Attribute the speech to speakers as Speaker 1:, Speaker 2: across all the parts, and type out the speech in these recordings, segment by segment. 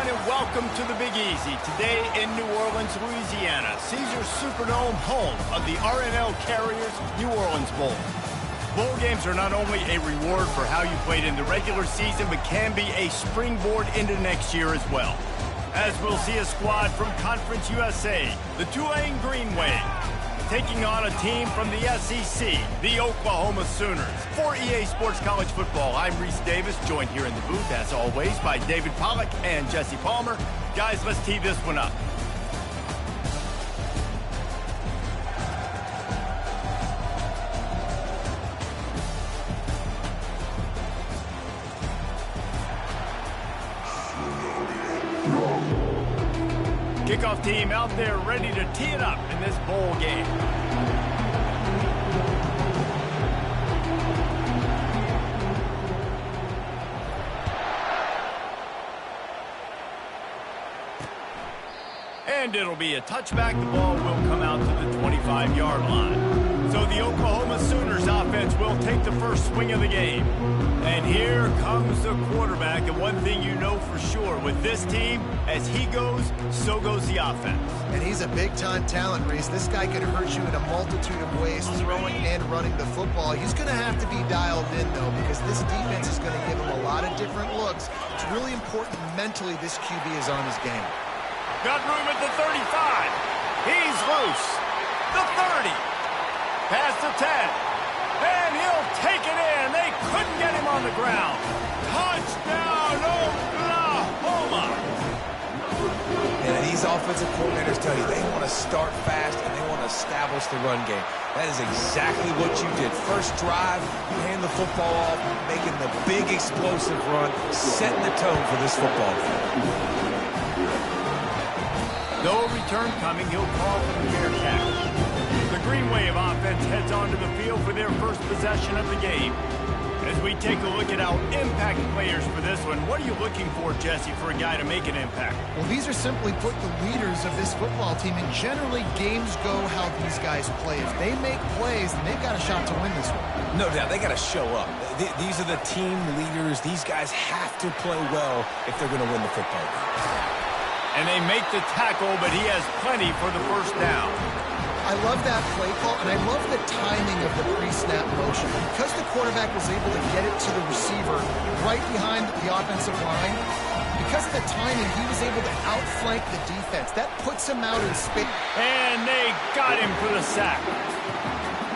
Speaker 1: everyone, and welcome to the Big Easy. Today in New Orleans, Louisiana, Caesars Superdome, home of the RNL Carriers New Orleans Bowl. Bowl games are not only a reward for how you played in the regular season, but can be a springboard into next year as well. As we'll see a squad from Conference USA, the Tulane Green Wave, taking on a team from the SEC, the Oklahoma Sooners. For EA Sports College Football, I'm Reese Davis, joined here in the booth, as always, by David Pollack and Jesse Palmer. Guys, let's tee this one up. Kickoff team out there ready to tee it up in this bowl game. And it'll be a touchback. The ball will come out to the 25-yard line. So the Oklahoma Sooners offense will take the first swing of the game. And here comes the quarterback. And one thing you know for sure with this team, as he goes, so goes the offense.
Speaker 2: And he's a big-time talent, Reese. This guy can hurt you in a multitude of ways, throwing and running the football. He's going to have to be dialed in, though, because this defense is going to give him a lot of different looks. It's really important mentally this QB is on his game.
Speaker 1: Got room at the 35. He's loose. The 30. Past the 10. And he'll take it in. They couldn't get him on the ground. Touchdown, Oklahoma.
Speaker 3: And these offensive coordinators tell you they want to start fast and they want to establish the run game. That is exactly what you did. First drive, you hand the football off, making the big explosive run, setting the tone for this football game.
Speaker 1: No return coming. He'll call for the fair catch. The Green Wave offense heads onto the field for their first possession of the game. As we take a look at our impact players for this one, what are you looking for, Jesse, for a guy to make an impact?
Speaker 2: Well, these are simply put the leaders of this football team, and generally games go how these guys play. If they make plays, then they've got a shot to win this one.
Speaker 3: No doubt, they got to show up. These are the team leaders. These guys have to play well if they're going to win the football game.
Speaker 1: And they make the tackle, but he has plenty for the first down.
Speaker 2: I love that play call, and I love the timing of the pre-snap motion. Because the quarterback was able to get it to the receiver right behind the offensive line, because of the timing, he was able to outflank the defense. That puts him out in space.
Speaker 1: And they got him for the sack.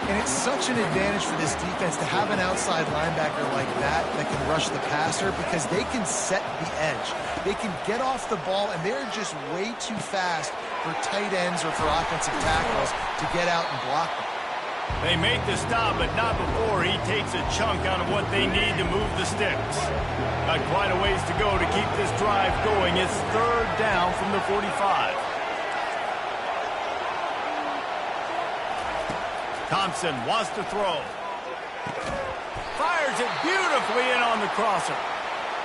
Speaker 2: And it's such an advantage for this defense to have an outside linebacker like that can rush the passer, because they can set the edge. They can get off the ball, and they're just way too fast for tight ends or for offensive tackles to get out and block them.
Speaker 1: They make the stop, but not before he takes a chunk out of what they need to move the sticks. Got quite a ways to go to keep this drive going. It's third down from the 45. Thompson wants to throw. Fires it beautifully in on the crosser.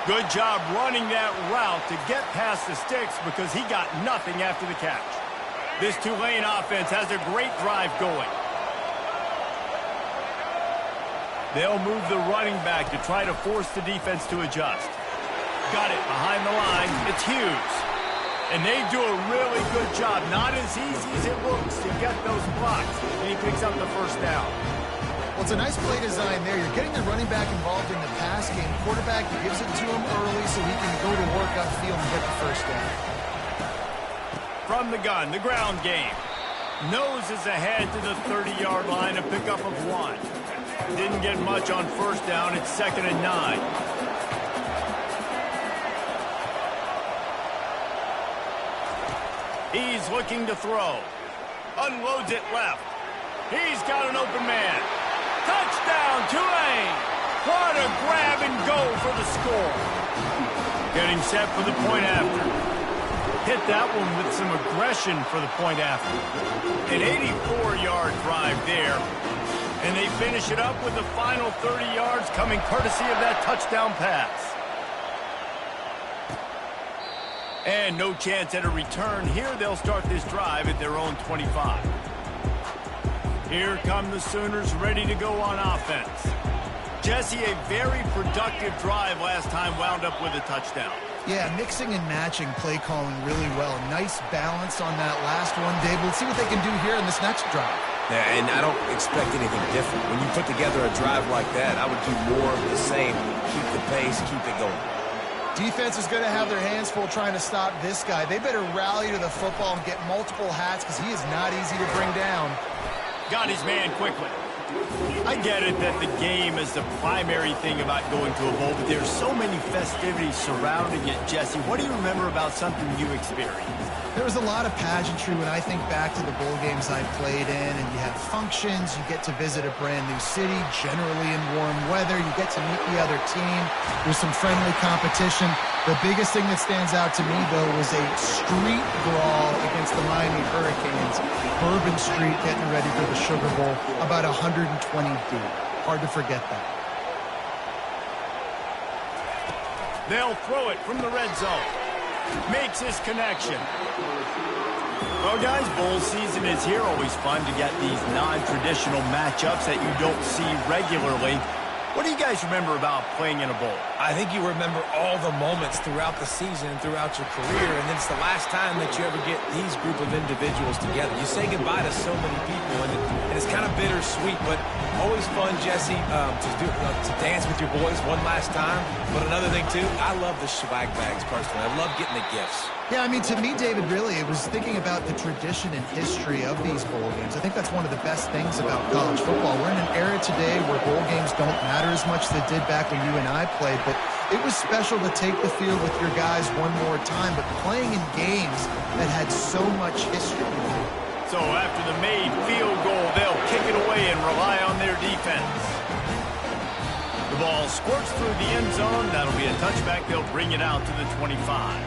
Speaker 1: Good job running that route to get past the sticks, because he got nothing after the catch. This Tulane offense has a great drive going. They'll move the running back to try to force the defense to adjust. Got it behind the line. It's Hughes. And they do a really good job. Not as easy as it looks to get those blocks. And he picks up the first down.
Speaker 2: Well, it's a nice play design there. You're getting the running back involved in the pass game. Quarterback gives it to him early so he can go to work upfield and get the first down.
Speaker 1: From the gun, the ground game. Noses ahead to the 30-yard line, a pickup of 1. Didn't get much on first down. It's 2nd and 9. He's looking to throw. Unloads it left. He's got an open man. Touchdown, Tulane! What a grab and go for the score. Getting set for the point after. Hit that one with some aggression for the point after. An 84-yard drive there. And they finish it up with the final 30 yards coming courtesy of that touchdown pass. And no chance at a return. Here they'll start this drive at their own 25. Here come the Sooners ready to go on offense. Jesse, a very productive drive last time wound up with a touchdown.
Speaker 2: Yeah, mixing and matching play calling really well. Nice balance on that last one, Dave. Let's see what they can do here in this next drive.
Speaker 3: Yeah, and I don't expect anything different. When you put together a drive like that, I would do more of the same. Keep the pace, keep it going.
Speaker 2: Defense is going to have their hands full trying to stop this guy. They better rally to the football and get multiple hats because he is not easy to bring down.
Speaker 1: Got his man quickly. I get it that the game is the primary thing about going to a bowl, but there's so many festivities surrounding it, Jesse. What do you remember about something you experienced?
Speaker 2: There was a lot of pageantry when I think back to the bowl games I played in, and you have functions, you get to visit a brand new city, generally in warm weather, you get to meet the other team, there's some friendly competition. The biggest thing that stands out to me, though, was a street brawl against the Miami Hurricanes. Bourbon Street getting ready for the Sugar Bowl, about 120 deep. Hard to forget that.
Speaker 1: They'll throw it from the red zone. Makes his connection. Well, guys, bowl season is here. Always fun to get these non-traditional matchups that you don't see regularly. What do you guys remember about playing in a bowl?
Speaker 3: I think you remember all the moments throughout the season and throughout your career, and it's the last time that you ever get these group of individuals together. You say goodbye to so many people, and it's kind of bittersweet, but always fun, Jesse, to dance with your boys one last time. But another thing, too, I love the swag bags, personally. I love getting the gifts.
Speaker 2: Yeah, I mean, to me, David, really, it was thinking about the tradition and history of these bowl games. I think that's one of the best things about college football. We're in an era today where bowl games don't matter as much as they did back when you and I played, but it was special to take the field with your guys one more time, but playing in games that had so much history.
Speaker 1: So after the made field goal, they'll kick it away and rely on their defense. The ball squirts through the end zone. That'll be a touchback. They'll bring it out to the 25.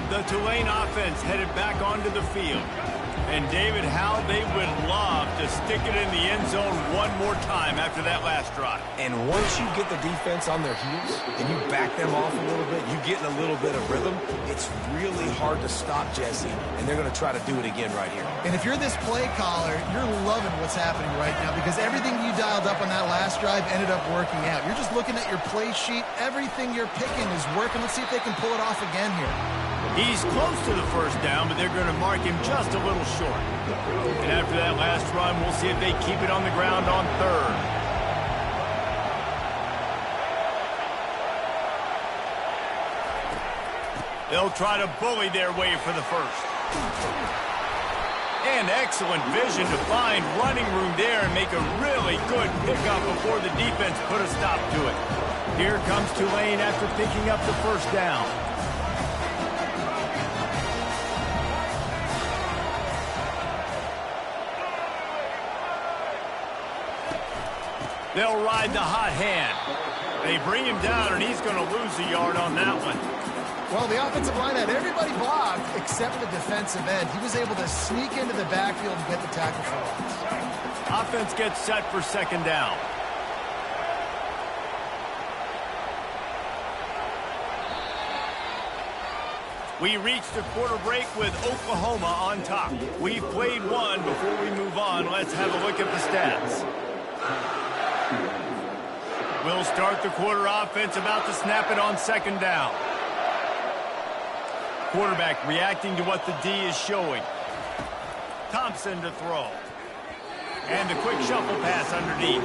Speaker 1: The Tulane offense headed back onto the field. And, David, how they would love to stick it in the end zone one more time after that last drive.
Speaker 3: And once you get the defense on their heels and you back them off a little bit, you get in a little bit of rhythm, it's really hard to stop, Jesse, and they're going to try to do it again right here.
Speaker 2: And if you're this play caller, you're loving what's happening right now because everything you dialed up on that last drive ended up working out. You're just looking at your play sheet. Everything you're picking is working. Let's see if they can pull it off again here.
Speaker 1: He's close to the first down, but they're going to mark him just a little short. And after that last run, we'll see if they keep it on the ground on third. They'll try to bully their way for the first. And excellent vision to find running room there and make a really good pickup before the defense put a stop to it. Here comes Tulane after picking up the first down. They'll ride the hot hand. They bring him down, and he's going to lose a yard on that one.
Speaker 2: Well, the offensive line had everybody blocked except the defensive end. He was able to sneak into the backfield and get the tackle for loss.
Speaker 1: Offense gets set for second down. We reach the quarter break with Oklahoma on top. We've played one. Before we move on, let's have a look at the stats. We'll start the quarter offense about to snap it on second down. Quarterback reacting to what the D is showing. Thompson to throw. And the quick shuffle pass underneath.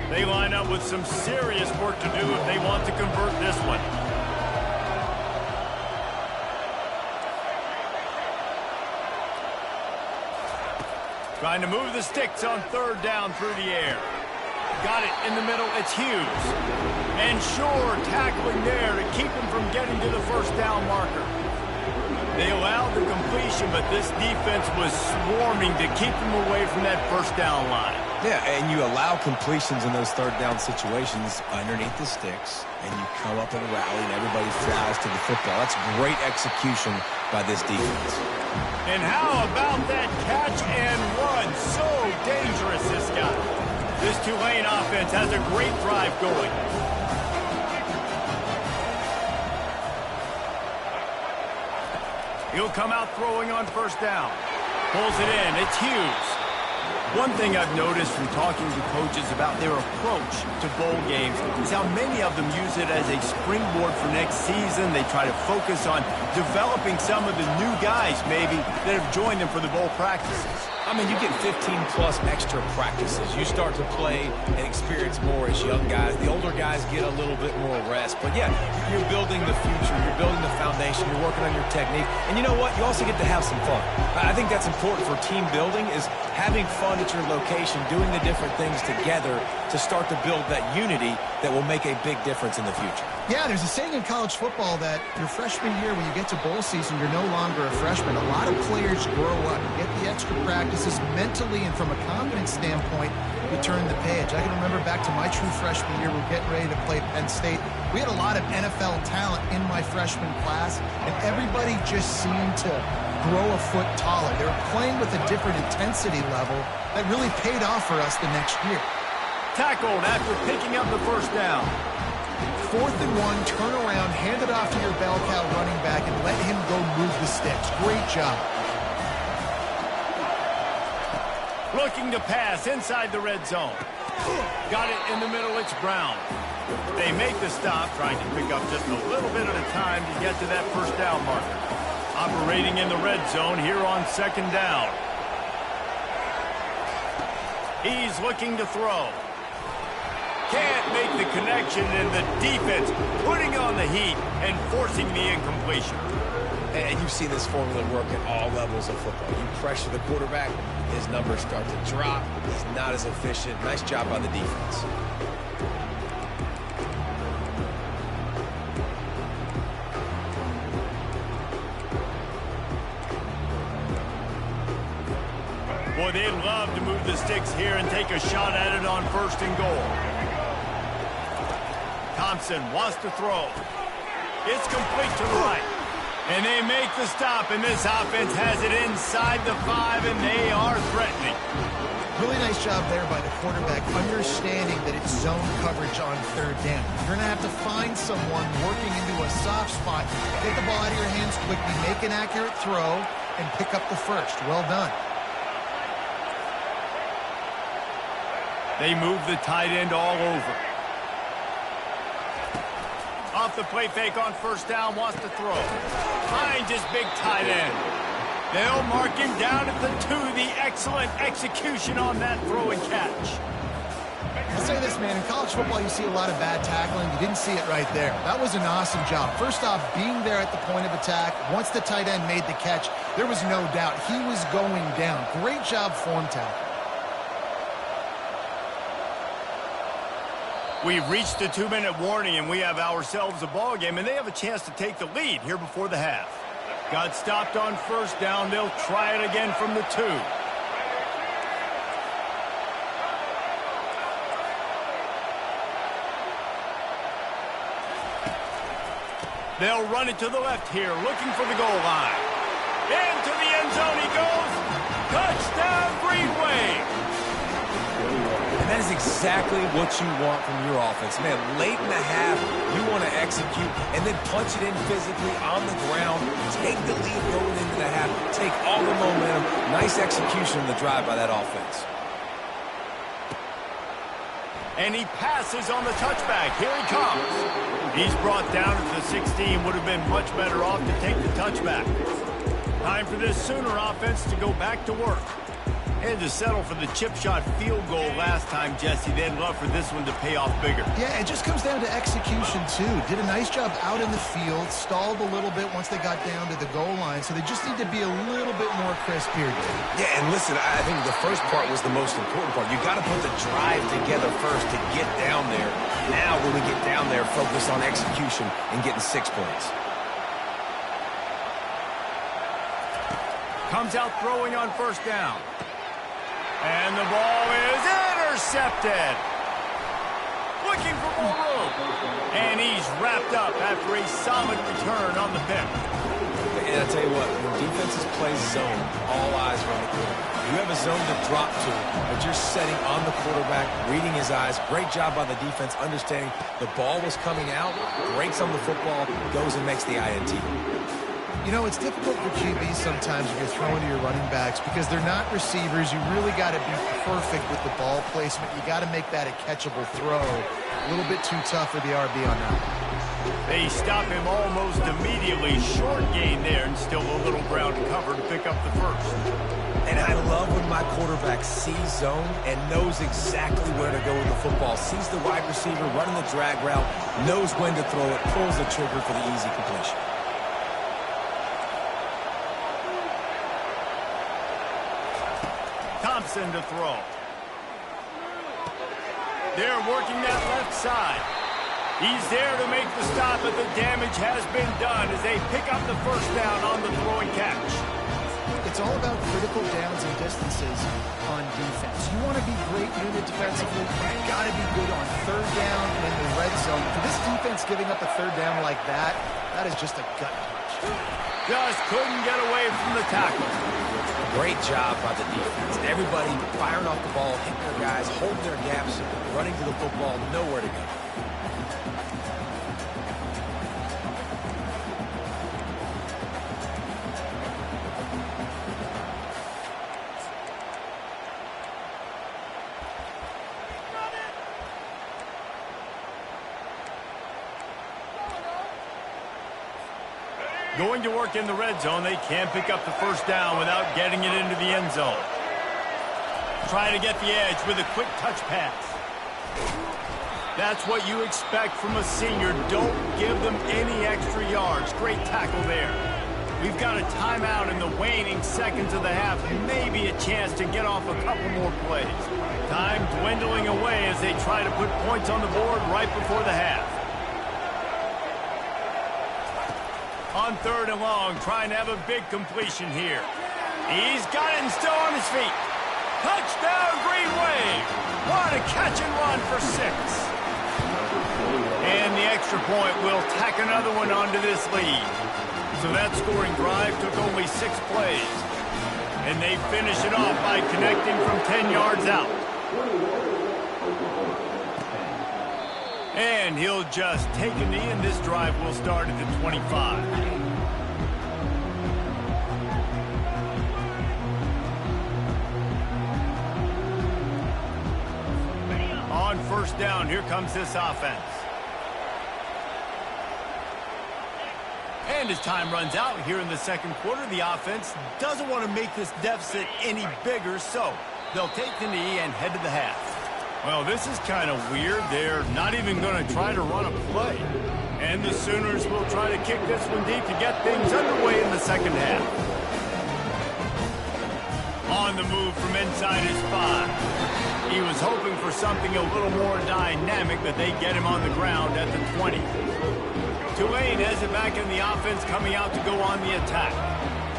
Speaker 1: They line up with some serious work to do if they want to convert this one. Trying to move the sticks on third down through the air. Got it in the middle. It's Hughes. And Shore tackling there to keep him from getting to the first down marker. They allowed the completion, but this defense was swarming to keep them away from that first down line.
Speaker 3: Yeah, and you allow completions in those third down situations underneath the sticks, and you come up and rally, and everybody flies to the football. That's great execution by this defense.
Speaker 1: And how about that catch and run? So dangerous, this guy. This Tulane offense has a great drive going. He'll come out throwing on first down. Pulls it in. It's Hughes. One thing I've noticed from talking to coaches about their approach to bowl games is how many of them use it as a springboard for next season. They try to focus on developing some of the new guys, maybe, that have joined them for the bowl practices.
Speaker 3: I mean, you get 15-plus extra practices. You start to play and experience more as young guys. The older guys get a little bit more rest. But, yeah, you're building the future. You're building the foundation. You're working on your technique. And you know what? You also get to have some fun. I think that's important for team building is having fun at your location, doing the different things together to start to build that unity that will make a big difference in the future.
Speaker 2: Yeah, there's a saying in college football that your freshman year, when you get to bowl season, you're no longer a freshman. A lot of players grow up, you get the extra practices mentally, and from a confidence standpoint, you turn the page. I can remember back to my true freshman year, we're getting ready to play Penn State. We had a lot of NFL talent in my freshman class, and everybody just seemed to grow a foot taller. They were playing with a different intensity level that really paid off for us the next year.
Speaker 1: Tackled after picking up the first down.
Speaker 2: 4th and 1, turn around, hand it off to your bell cow running back, and let him go move the sticks. Great job.
Speaker 1: Looking to pass inside the red zone. Got it in the middle, it's Brown. They make the stop, trying to pick up just a little bit at a time to get to that first down marker. Operating in the red zone here on 2nd down. He's looking to throw. Can't make the connection, and the defense putting on the heat and forcing the incompletion.
Speaker 3: And you've seen this formula work at all levels of football. You pressure the quarterback, his numbers start to drop. He's not as efficient. Nice job by the defense.
Speaker 1: Boy, they'd love to move the sticks here and take a shot at it on 1st and goal. Thompson wants to throw. It's complete to the right. And they make the stop, and this offense has it inside the 5, and they are threatening.
Speaker 2: Really nice job there by the quarterback, understanding that it's zone coverage on 3rd down. You're going to have to find someone working into a soft spot, get the ball out of your hands quickly, make an accurate throw, and pick up the first. Well done.
Speaker 1: They move the tight end all over. Off the play fake on 1st down, wants to throw. Finds his big tight end. They'll mark him down at the 2. The excellent execution on that throw and catch.
Speaker 2: I'll say this, man. In college football, you see a lot of bad tackling. You didn't see it right there. That was an awesome job. First off, being there at the point of attack. Once the tight end made the catch, there was no doubt he was going down. Great job, form tackle.
Speaker 1: We've reached the 2-minute warning, and we have ourselves a ball game, and they have a chance to take the lead here before the half. Got stopped on 1st down. They'll try it again from the 2. They'll run it to the left here, looking for the goal line. Into the end zone he goes. Touchdown, Green Wave.
Speaker 3: And that is exactly what you want from your offense. Man, late in the half, you want to execute and then punch it in physically on the ground, take the lead going into the half, take all the momentum. Nice execution of the drive by that offense.
Speaker 1: And he passes on the touchback. Here he comes. He's brought down at the 16. Would have been much better off to take the touchback. Time for this Sooner offense to go back to work. Had to settle for the chip shot field goal last time, Jesse. They'd love for this one to pay off bigger.
Speaker 2: Yeah, it just comes down to execution, too. Did a nice job out in the field, stalled a little bit once they got down to the goal line, so they just need to be a little bit more crisp here.
Speaker 3: Yeah, and listen, I think the first part was the most important part. You got to put the drive together first to get down there. Now, when we get down there, focus on execution and getting 6 points.
Speaker 1: Comes out throwing on 1st down. And the ball is intercepted. Looking for more room. And he's wrapped up after a solid return on the pick.
Speaker 3: And I'll tell you what, when defenses play zone, all eyes are on the quarterback. You have a zone to drop to, but you're setting on the quarterback, reading his eyes. Great job by the defense, understanding the ball was coming out, breaks on the football, goes and makes the INT.
Speaker 2: You know, it's difficult for QBs sometimes when you're throwing to your running backs because they're not receivers. You really got to be perfect with the ball placement. You got to make that a catchable throw. A little bit too tough for the RB on that.
Speaker 1: They stop him almost immediately. Short gain there and still a little ground to cover to pick up the first.
Speaker 3: And I love when my quarterback sees zone and knows exactly where to go with the football. Sees the wide receiver running the drag route, knows when to throw it, pulls the trigger for the easy completion.
Speaker 1: Thompson to throw. They're working that left side. He's there to make the stop, but the damage has been done as they pick up the first down on the throwing catch.
Speaker 2: It's all about critical downs and distances on defense. You want to be great unit defensively, you've got to be good on third down and in the red zone. For this defense giving up a third down like that, that is just a gut punch.
Speaker 1: Just couldn't get away from the tackle.
Speaker 3: Great job by the defense. Everybody firing off the ball, hitting their guys, holding their gaps, running to the football, nowhere to go.
Speaker 1: Going to work in the red zone, they can't pick up the first down without getting it into the end zone. Try to get the edge with a quick touch pass. That's what you expect from a senior. Don't give them any extra yards. Great tackle there. We've got a timeout in the waning seconds of the half. Maybe a chance to get off a couple more plays. Time dwindling away as they try to put points on the board right before the half. On third and long, trying to have a big completion here. He's got it and still on his feet. Touchdown, Green Wave. What a catch and run for 6. And the extra point will tack another one onto this lead. So that scoring drive took only 6 plays. And they finish it off by connecting from 10 yards out. And he'll just take a knee, and this drive will start at the 25. On first down, here comes this offense. And as time runs out here in the second quarter, the offense doesn't want to make this deficit any bigger, so they'll take the knee and head to the half. Well, this is kind of weird. They're not even going to try to run a play. And the Sooners will try to kick this one deep to get things underway in the second half. On the move from inside his 5. He was hoping for something a little more dynamic, but they get him on the ground at the 20. Tulane has it back in the offense, coming out to go on the attack.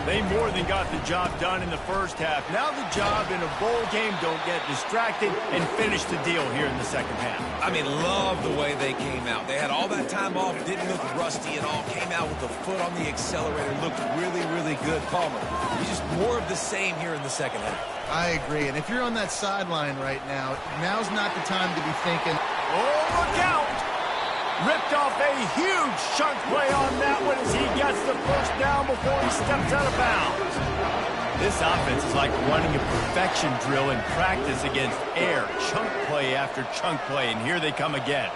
Speaker 1: They more than got the job done in the first half. Now the job in a bowl game, don't get distracted and finish the deal here in the second half.
Speaker 3: I mean, love the way they came out. They had all that time off, didn't look rusty at all, came out with the foot on the accelerator, looked really, really good. Palmer, he's just more of the same here in the second half.
Speaker 2: I agree, and if you're on that sideline right now, now's not the time to be thinking,
Speaker 1: oh, look out! Ripped off a huge chunk play on that one as he gets the first down before he steps out of bounds. This offense is like running a perfection drill in practice against air. Chunk play after chunk play, and here they come again.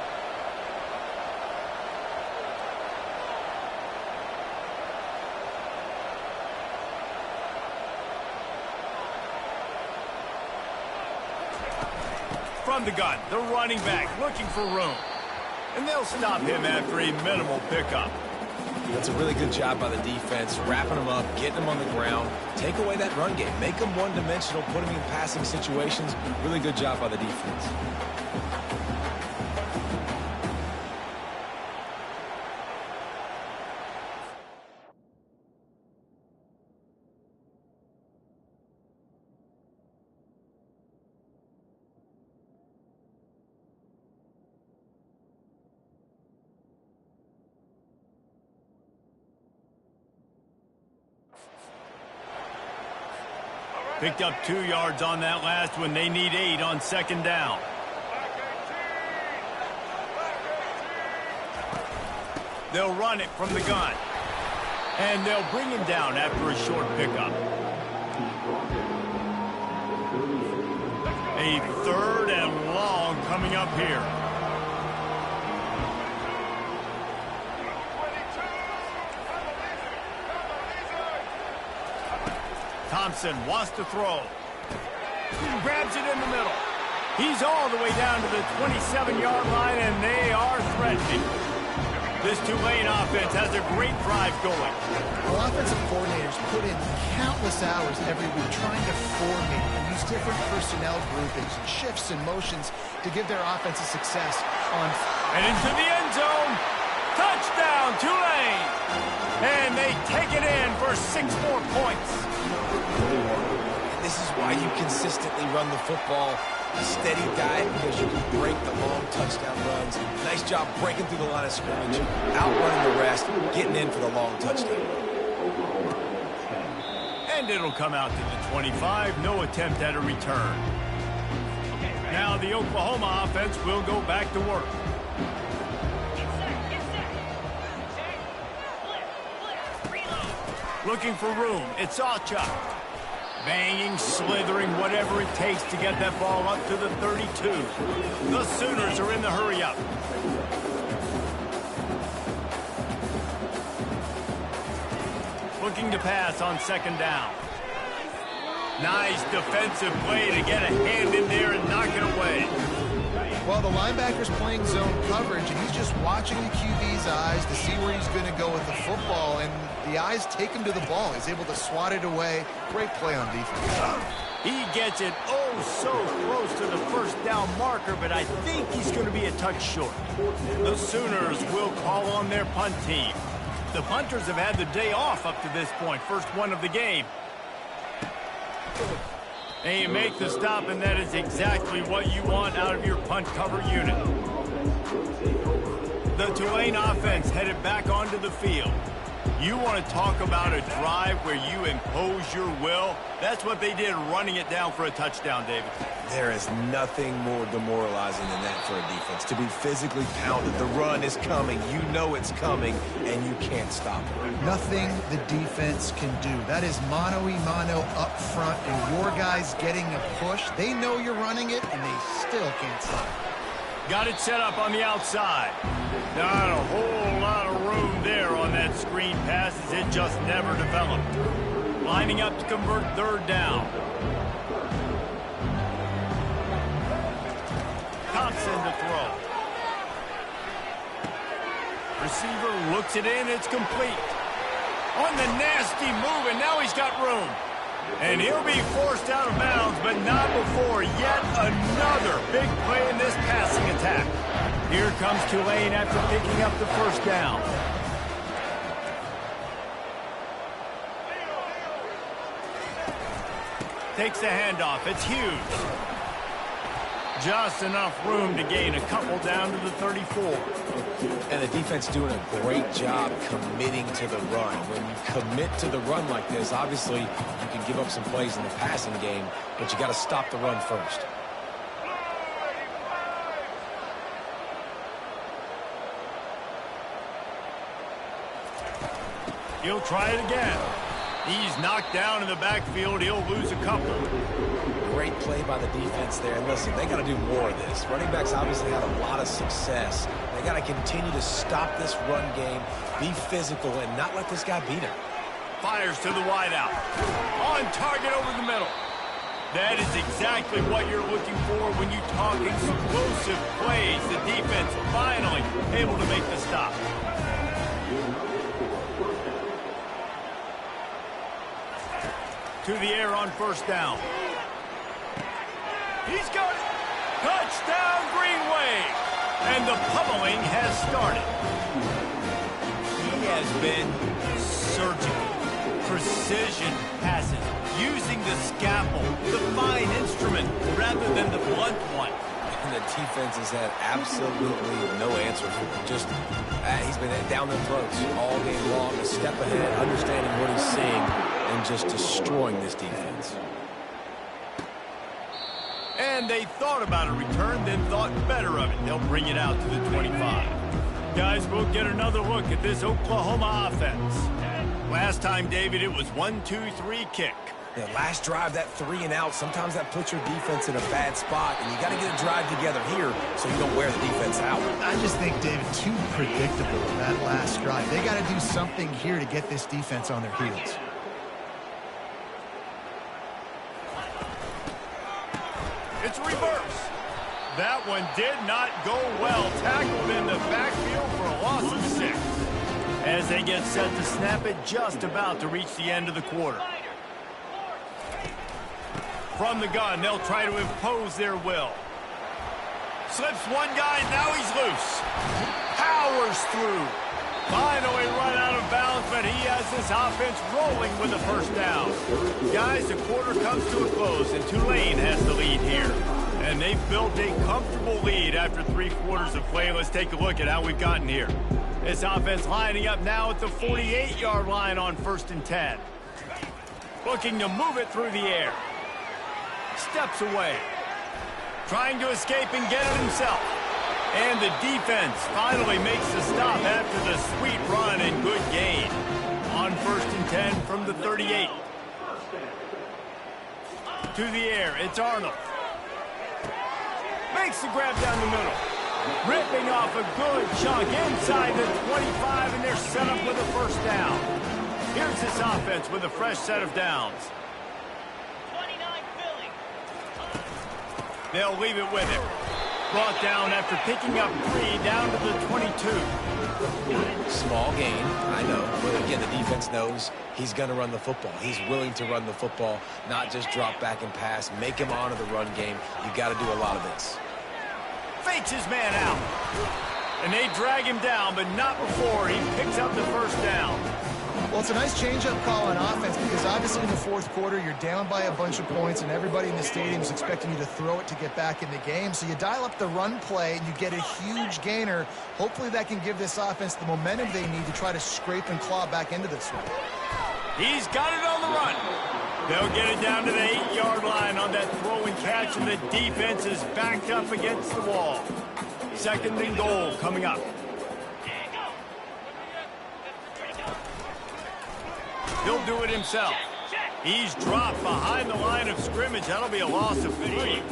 Speaker 1: From the gun, the running back looking for room. And they'll stop him after a minimal pickup.
Speaker 3: That's a really good job by the defense, wrapping him up, getting him on the ground. Take away that run game. Make him one-dimensional, put him in passing situations. Really good job by the defense.
Speaker 1: Picked up 2 yards on that last one. They need 8 on second down. They'll run it from the gun. And they'll bring him down after a short pickup. A 3rd and long coming up here. Thompson wants to throw. Grabs it in the middle. He's all the way down to the 27-yard line, and they are threatening. This Tulane offense has a great drive going.
Speaker 2: Well, offensive coordinators put in countless hours every week trying to formate and use different personnel groupings and shifts and motions to give their offense a success on.
Speaker 1: And into the end zone. Touchdown, Tulane. And they take it in for 6 more points.
Speaker 3: This is why you consistently run the football. A steady diet because you can break the long touchdown runs. Nice job breaking through the line of scrimmage, outrunning the rest, getting in for the long touchdown.
Speaker 1: And it'll come out to the 25. No attempt at a return. Now the Oklahoma offense will go back to work. Looking for room. It's Ncaa25. Banging, slithering, whatever it takes to get that ball up to the 32. The Sooners are in the hurry-up. Looking to pass on 2nd down. Nice defensive play to get a hand in there and knock it away.
Speaker 2: Well, the linebacker's playing zone coverage, and he's just watching the QB's eyes to see where he's going to go with the football, and the eyes take him to the ball. He's able to swat it away. Great play on defense.
Speaker 1: He gets it so close to the 1st down marker, but I think he's going to be a touch short. The Sooners will call on their punt team. The punters have had the day off up to this point, first one of the game. And you make the stop, and that is exactly what you want out of your punt cover unit. The Tulane offense headed back onto the field. You want to talk about a drive where you impose your will? That's what they did, running it down for a touchdown, David.
Speaker 3: There is nothing more demoralizing than that for a defense. To be physically pounded. The run is coming. You know it's coming, and you can't stop it.
Speaker 2: Nothing the defense can do. That is mano-a-mano up front, and your guys getting a push. They know you're running it, and they still can't stop it.
Speaker 1: Got it set up on the outside. Not a whole lot of room there on that screen pass, as it just never developed. Lining up to convert 3rd down. Thompson to throw. Receiver looks it in. It's complete. On the nasty move, and now he's got room. And he'll be forced out of bounds, but not before yet another big play in this passing attack. Here comes Tulane after picking up the 1st down. Takes the handoff. It's huge. Just enough room to gain a couple down to the 34.
Speaker 3: And the defense doing a great job committing to the run. When you commit to the run like this, obviously you can give up some plays in the passing game, but you got to stop the run first.
Speaker 1: He'll try it again. He's knocked down in the backfield. He'll lose a couple.
Speaker 3: Great play by the defense there. And listen, they got to do more of this. Running backs obviously had a lot of success. They got to continue to stop this run game, be physical, and not let this guy beat him.
Speaker 1: Fires to the wideout. On target over the middle. That is exactly what you're looking for when you talk explosive plays. The defense finally able to make the stop. To the air on 1st down. He's got it. Touchdown, Green Wave. And the pummeling has started. He has been surgical. Precision passes. Using the scalpel, the fine instrument, rather than the blunt one.
Speaker 3: And the defense has had absolutely no answer for him. Just, he's been down their throats all game long, a step ahead, understanding what he's seeing, and just destroying this defense.
Speaker 1: And they thought about a return, then thought better of it. They'll bring it out to the 25. Guys, we'll get another look at this Oklahoma offense. Last time, David, it was 1-2-3 kick.
Speaker 3: Yeah, last drive, that 3 and out, sometimes that puts your defense in a bad spot, and you got to get a drive together here so you don't wear the defense out.
Speaker 2: I just think, David, too predictable in that last drive. They got to do something here to get this defense on their heels.
Speaker 1: It's reverse. That one did not go well. Tackled in the backfield for a loss of 6. As they get set to snap it, just about to reach the end of the quarter. From the gun, they'll try to impose their will. Slips one guy, now he's loose. Powers through. Finally run out of bounds, but he has this offense rolling with a first down. Guys, the quarter comes to a close, and Tulane has the lead here. And they've built a comfortable lead after 3 quarters of play. Let's take a look at how we've gotten here. This offense lining up now at the 48-yard line on 1st and 10. Looking to move it through the air. Steps away. Trying to escape and get it himself. And the defense finally makes the stop after the sweet run and good gain. On 1st and 10 from the 38. To the air, it's Arnold. Makes the grab down the middle. Ripping off a good chunk inside the 25, and they're set up with a first down. Here's this offense with a fresh set of downs. They'll leave it with him. Brought down after picking up 3 down to the 22.
Speaker 3: Small gain, I know. But again, the defense knows he's going to run the football. He's willing to run the football, not just drop back and pass. Make him honor the run game. You got to do a lot of this.
Speaker 1: Fakes his man out. And they drag him down, but not before he picks up the first down.
Speaker 2: Well, it's a nice change-up call on offense because obviously in the 4th quarter, you're down by a bunch of points and everybody in the stadium is expecting you to throw it to get back in the game. So you dial up the run play and you get a huge gainer. Hopefully that can give this offense the momentum they need to try to scrape and claw back into this one.
Speaker 1: He's got it on the run. They'll get it down to the 8-yard line on that throw and catch, and the defense is backed up against the wall. 2nd and goal coming up. He'll do it himself. He's dropped behind the line of scrimmage. That'll be a loss of 3.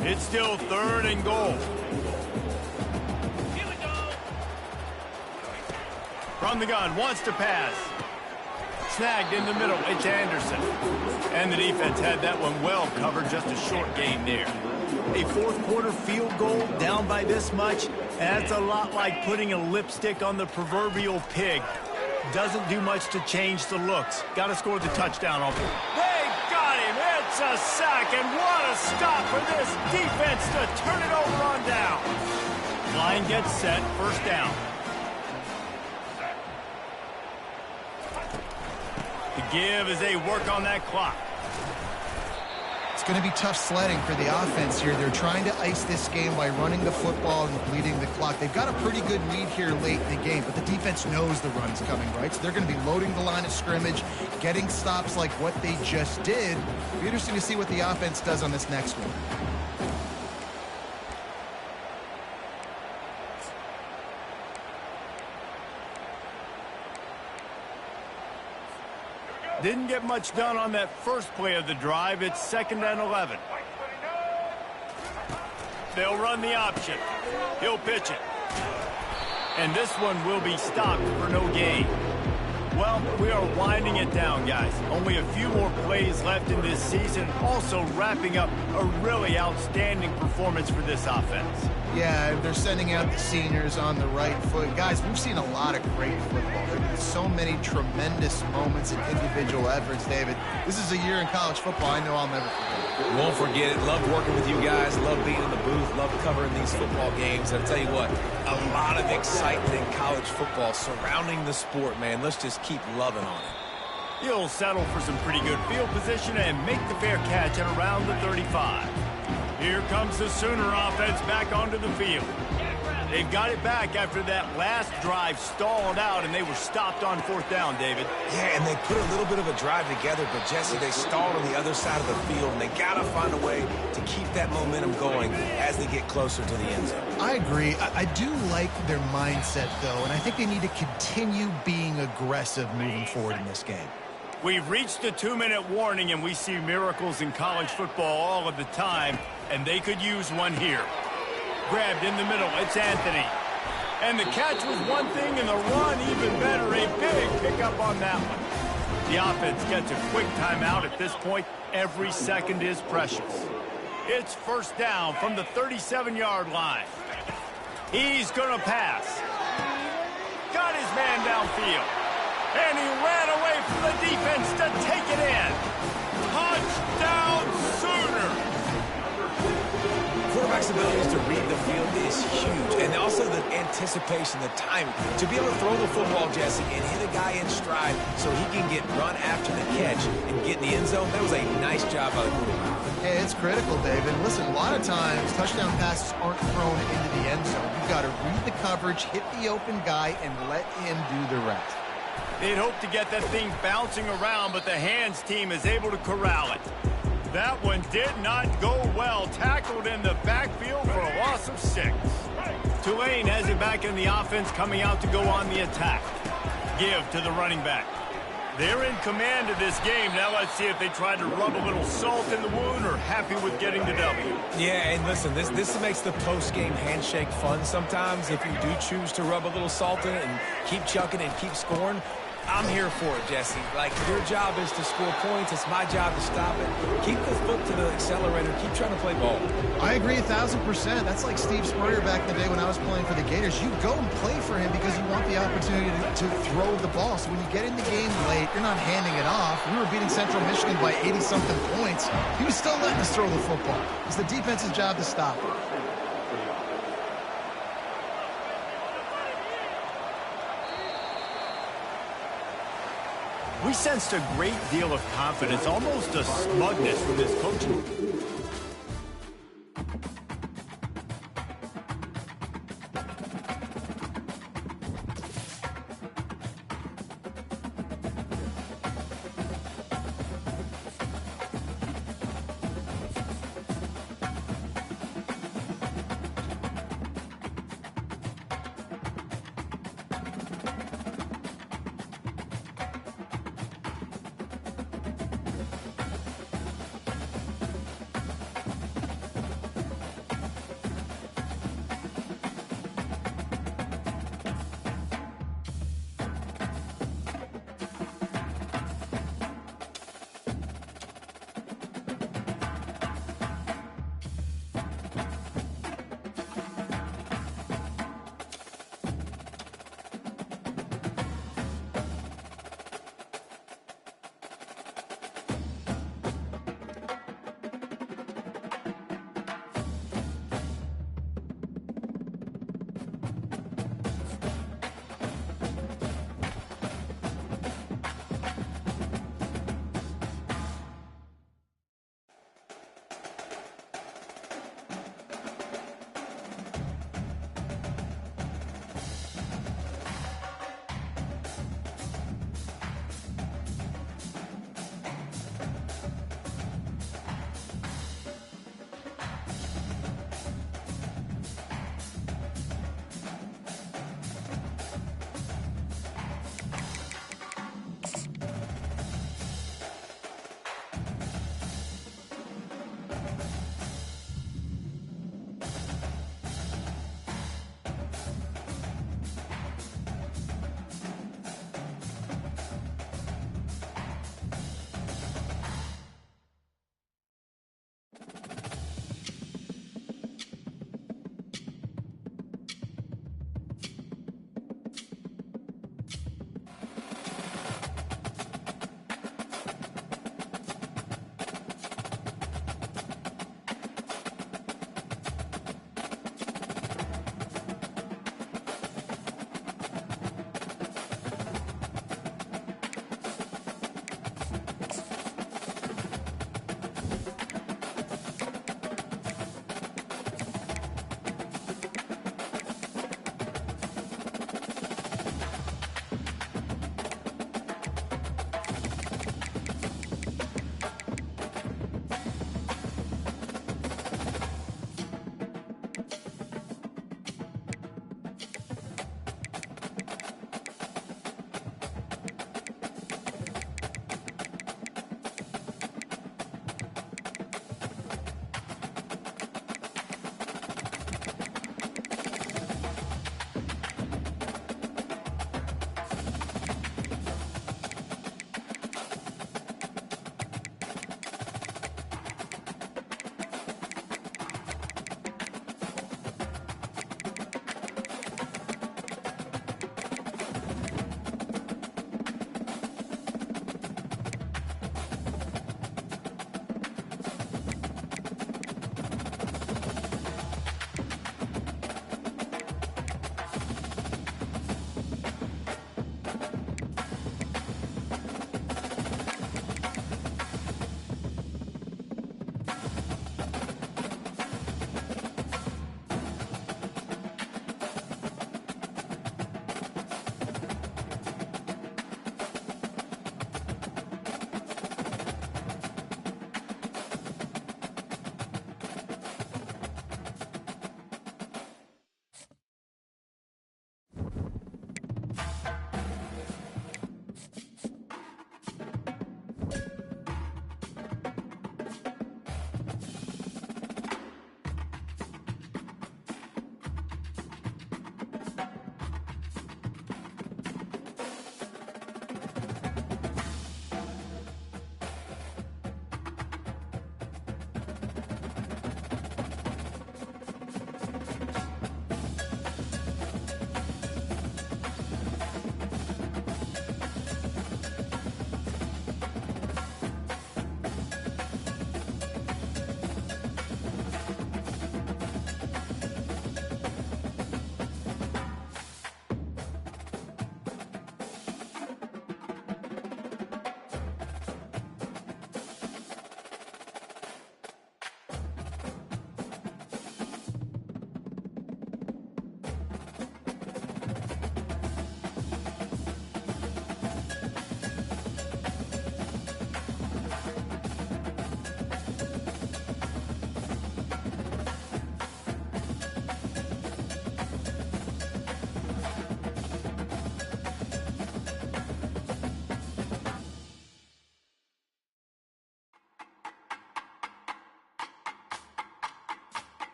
Speaker 1: It's still 3rd and goal. From the gun, wants to pass. Snagged in the middle, it's Anderson. And the defense had that one well covered, just a short gain there. A 4th quarter field goal down by this much, that's a lot like putting a lipstick on the proverbial pig. Doesn't do much to change the looks. Got to score the touchdown off it. They got him. It's a sack, and what a stop for this defense to turn it over on down. Line gets set, first down. To give as they work on that clock.
Speaker 2: It's going to be tough sledding for the offense here. They're trying to ice this game by running the football and bleeding the clock. They've got a pretty good lead here late in the game, but the defense knows the run's coming, right? So they're going to be loading the line of scrimmage, getting stops like what they just did. It'll be interesting to see what the offense does on this next one.
Speaker 1: Didn't get much done on that first play of the drive. It's 2nd and 11. They'll run the option. He'll pitch it. And this one will be stopped for no gain. Well, we are winding it down, guys. Only a few more plays left in this season. Also wrapping up a really outstanding performance for this offense.
Speaker 2: Yeah, they're sending out the seniors on the right foot. Guys, we've seen a lot of great football. There have been so many tremendous moments and individual efforts, David. This is a year in college football I know I'll never forget.
Speaker 3: Won't forget it. Love working with you guys. Love being in the booth. Love covering these football games. And I'll tell you what, a lot of excitement in college football surrounding the sport, man. Let's just keep loving on it.
Speaker 1: He'll settle for some pretty good field position and make the fair catch at around the 35. Here comes the Sooner offense back onto the field. They've got it back after that last drive stalled out, and they were stopped on 4th down, David.
Speaker 3: Yeah, and they put a little bit of a drive together, but, Jesse, they stalled on the other side of the field, and they got to find a way to keep that momentum going as they get closer to the end zone.
Speaker 2: I agree. I do like their mindset, though, and I think they need to continue being aggressive moving forward in this game.
Speaker 1: We've reached the 2-minute warning, and we see miracles in college football all of the time, and they could use one here. Grabbed in the middle, it's Anthony. And the catch was one thing, and the run even better. A big pickup on that one. The offense gets a quick timeout at this point. Every second is precious. It's 1st down from the 37-yard line. He's going to pass. Got his man downfield. And he ran away from the defense to take it in. Touchdown Sooner!
Speaker 3: Quarterback's abilities to read the field is huge, and also the anticipation, the timing. To be able to throw the football, Jesse, and hit a guy in stride so he can get run after the catch and get in the end zone, that was a nice job by the quarterback.
Speaker 2: Yeah, it's critical, David. Listen, a lot of times touchdown passes aren't thrown into the end zone. You've got to read the coverage, hit the open guy, and let him do the rest.
Speaker 1: They'd hope to get that thing bouncing around, but the hands team is able to corral it. That one did not go well. Tackled in the backfield for a loss of 6. Tulane has it back in the offense, coming out to go on the attack. Give to the running back. They're in command of this game. Now let's see if they try to rub a little salt in the wound or happy with getting the W.
Speaker 3: Yeah, and listen, this makes the post-game handshake fun sometimes if you do choose to rub a little salt in it and keep chucking and keep scoring. I'm here for it, Jesse. Like, your job is to score points. It's my job to stop it. Keep the foot to the accelerator. Keep trying to play ball.
Speaker 2: I agree 1,000%. That's like Steve Spurrier back in the day when I was playing for the Gators. You go and play for him because you want the opportunity to throw the ball. So when you get in the game late, you're not handing it off. We were beating Central Michigan by 80-something points. He was still letting us throw the football. It's the defense's job to stop it.
Speaker 1: We sensed a great deal of confidence, almost a smugness from this coaching